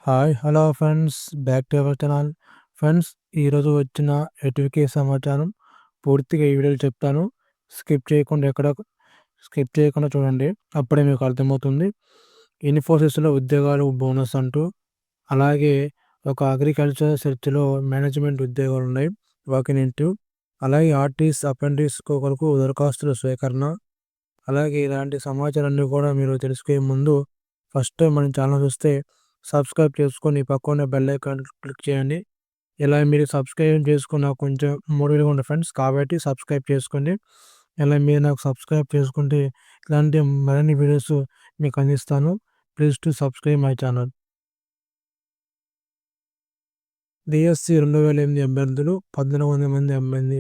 Hi! Hello friends. Back to our channel. Friends, ఈరోజు వచ్చిన ఎటివికే సమాచారం పూర్తిగా ఈ వీడియోలో చెప్తాను. స్కిప్ చేయకుండా స్కిప్ చేయకుండా చూడండి. అప్పుడే మీకు అర్థమవుతుంది. ఇన్ఫోసిస్‌లో ఉద్యోగాలు బోనస్ అంటూ, అలాగే ఒక అగ్రికల్చర్ సెర్చ్‌లో మేనేజ్మెంట్ ఉద్యోగాలున్నాయి. వాకిన్ అలాగే ఆర్టిస్ట్ అప్రెంటిస్ కొరకు దరఖాస్తుల స్వీకరణ. అలాగే ఇలాంటి సమాచారాన్ని కూడా మీరు తెలుసుకునే ముందు ఫస్ట్ టైం మన ఛానల్ చూస్తే సబ్స్క్రైబ్ చేసుకొని పక్కనే బెల్ ఐకాన్ క్లిక్ చేయండి. ఇలా మీరు సబ్స్క్రైబ్ చేసుకున్న కొంచెం మోటివేట్‌గా ఉంటుంది ఫ్రెండ్స్. కాబట్టి సబ్స్క్రైబ్ చేసుకోండి. ఇలా మీరు నాకు సబ్స్క్రైబ్ చేసుకుంటే ఇలాంటి మరిన్ని వీడియోస్ మీకు అందిస్తాను. Please to subscribe my channel. DSC 2008 అభ్యర్థులు 1400 మంది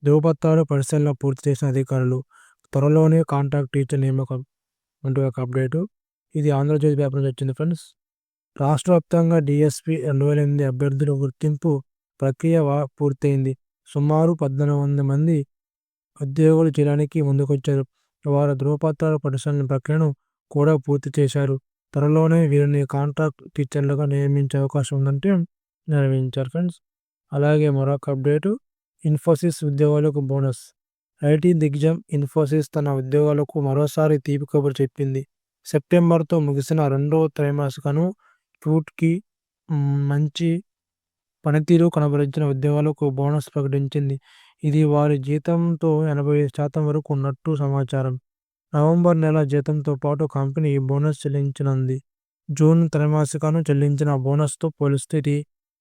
ధృవపత్రాలు పరిశీలన పూర్తి చేసిన అధికారులు. త్వరలోనే కాంట్రాక్ట్ టీచర్ నియామకం అంటూ ఒక అప్డేటు. ఇది ఆంధ్రజ్యోతి పేపర్ నుంచి వచ్చింది ఫ్రెండ్స్. రాష్ట్ర వ్యాప్తంగా డిఎస్పి 2008 అభ్యర్థుల గుర్తింపు ప్రక్రియ పూర్తయింది. సుమారు 1400 మంది ఉద్యోగులు చేయడానికి ముందుకొచ్చారు. వారి ధృవపత్రాల పరిశీలన ప్రక్రియను కూడా పూర్తి చేశారు. త్వరలోనే వీరిని కాంట్రాక్ట్ టీచర్లుగా నియమించే అవకాశం ఉందంటే నిర్వహించారు ఫ్రెండ్స్. అలాగే మరొక అప్డేటు, ఇన్ఫోసిస్ ఉద్యోగాలకు బోనస్. ఐటీ దిగ్గజం ఇన్ఫోసిస్ తన ఉద్యోగాలకు మరోసారి తీపి కబురు చెప్పింది. సెప్టెంబర్తో ముగిసిన రెండో త్రైమాసికను పూర్తికి మంచి పనితీరు కనబరిచిన ఉద్యోగాలకు బోనస్ ప్రకటించింది. ఇది వారి జీతంతో 80% వరకు ఉన్నట్టు సమాచారం. నవంబర్ నెల జీతంతో పాటు కంపెనీ ఈ బోనస్ చెల్లించనుంది. జూన్ త్రైమాసికను చెల్లించిన బోనస్తో పోలిస్తే ఇది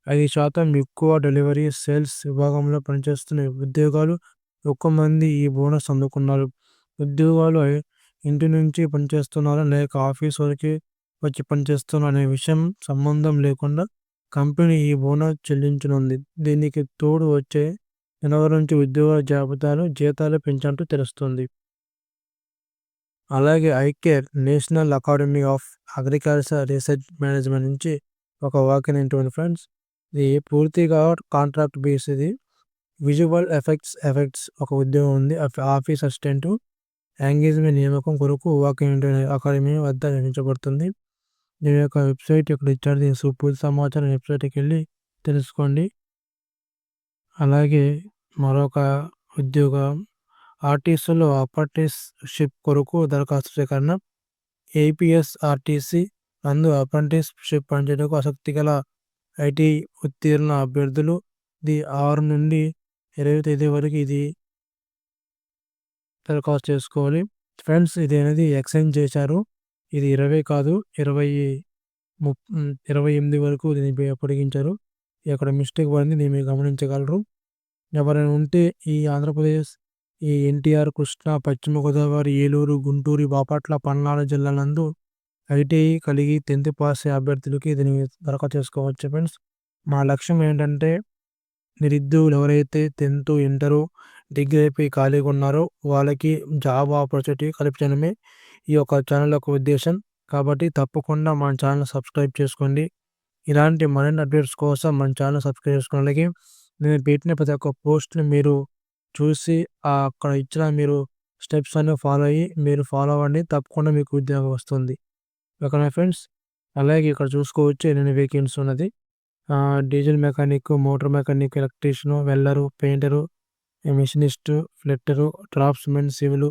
5% ఎక్కువ. డెలివరీ, సేల్స్ విభాగంలో పనిచేస్తున్న ఉద్యోగాలు ఎక్కువ మంది ఈ బోనస్ అందుకున్నారు. ఉద్యోగాలు ఇంటి నుంచి పనిచేస్తున్నారా లేక ఆఫీస్ వరకే వచ్చి పనిచేస్తున్నారా అనే విషయం సంబంధం లేకుండా కంపెనీ ఈ బోనస్ చెల్లించనుంది. దీనికి తోడు వచ్చే జనవరి నుంచి ఉద్యోగాల జీతాలు పెంచినట్టు తెలుస్తుంది. అలాగే iCare national academy of agriculture research management నుంచి ఒక వాక్యం ఏంటి ఫ్రెండ్స్. ఇది పూర్తిగా కాంట్రాక్ట్ బేస్. ఇది విజువల్ ఎఫెక్ట్స్ ఒక ఉద్యోగం ఉంది. ఆఫీస్ అసిస్టెంట్ ఎంగేజ్మెంట్ నియామకం కొరకు వాక్యం అకాడమీ వద్ద నిర్మించబడుతుంది. దీని యొక్క వెబ్సైట్ ఇక్కడ ఇచ్చారు. దీని పూర్తి సమాచారం వెబ్సైట్కి వెళ్ళి తెలుసుకోండి. అలాగే మరొక ఉద్యోగం, ఆర్టీసీలో అప్రెంటిస్‌షిప్ కొరకు దరఖాస్తు స్వీకరణ. ఏపీఎస్ఆర్టీసీ నందు అప్రెంటిస్‌షిప్ పనిచేయడానికి ఆసక్తి గల ఐటీ ఉత్తీర్ణ అభ్యర్థులు 6 నుండి 20 తేదీ వరకు ఇది దరఖాస్తు చేసుకోవాలి. ఫ్రెండ్స్, ఇది అనేది ఎక్స్టెండ్ చేశారు. ఇది 20 కాదు, 28 వరకు దీన్ని పొడిగించారు. ఇక్కడ మిస్టేక్ పడింది, దీన్ని మీరు గమనించగలరు. ఎవరైనా ఉంటే ఈ ఆంధ్రప్రదేశ్, ఈ ఎన్టీఆర్, కృష్ణా, పశ్చిమ గోదావరి, ఏలూరు, గుంటూరు, బాపట్ల, పల్నాడు జిల్లాల నందు ఐటీఐ కలిగి 10th పాస్ అభ్యర్థులకి దీన్ని దరఖాస్తు చేసుకోవచ్చు ఫ్రెండ్స్. మా లక్ష్యం ఏంటంటే నిరుద్యోగులు ఎవరైతే 10th, ఇంటరు, డిగ్రీ అయిపోయి ఖాళీగా ఉన్నారో వాళ్ళకి జాబ్ ఆపర్చునిటీ కల్పించడమే ఈ యొక్క ఛానల్ యొక్క ఉద్దేశం. కాబట్టి తప్పకుండా మన ఛానల్ సబ్స్క్రైబ్ చేసుకోండి. ఇలాంటి మరిన్ని అప్డేట్స్ కోసం మన ఛానల్ సబ్స్క్రైబ్ చేసుకోవడానికి నేను పెట్టిన ప్రతి ఒక్క పోస్ట్ని మీరు చూసి అక్కడ ఇచ్చిన మీరు స్టెప్స్ అన్ని ఫాలో అవ్వండి. తప్పకుండా మీకు ఉద్యోగం వస్తుంది. ఓకేనా ఫ్రెండ్స్. అలాగే ఇక్కడ చూసుకోవచ్చు ఎన్ని వేకెన్సీ ఉన్నది. Diesel mechanic, motor mechanic, electrician, welder, painter, machinist, fitter, draughtsmen, civil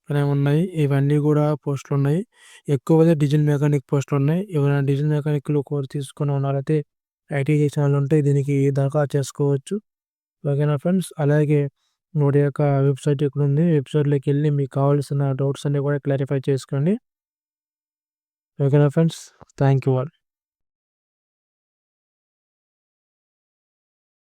అనేవి ఉన్నాయి. ఇవన్నీ కూడా పోస్టులు ఉన్నాయి. ఎక్కువగా డీజిల్ మెకానిక్ పోస్టులు ఉన్నాయి. ఎవరైనా డీజిల్ మెకానిక్లు కోర్స్ తీసుకుని ఉన్నారైతే ఐటీ చేసిన వాళ్ళు ఉంటే దీనికి దరఖాస్తు చేసుకోవచ్చు. ఓకేనా ఫ్రెండ్స్. అలాగే వాటి యొక్క వెబ్సైట్ ఇక్కడ ఉంది. వెబ్సైట్లోకి వెళ్ళి మీకు కావాల్సిన డౌట్స్ అన్ని కూడా క్లారిఫై చేసుకోండి. ఓకేనా ఫ్రెండ్స్. Thank you all.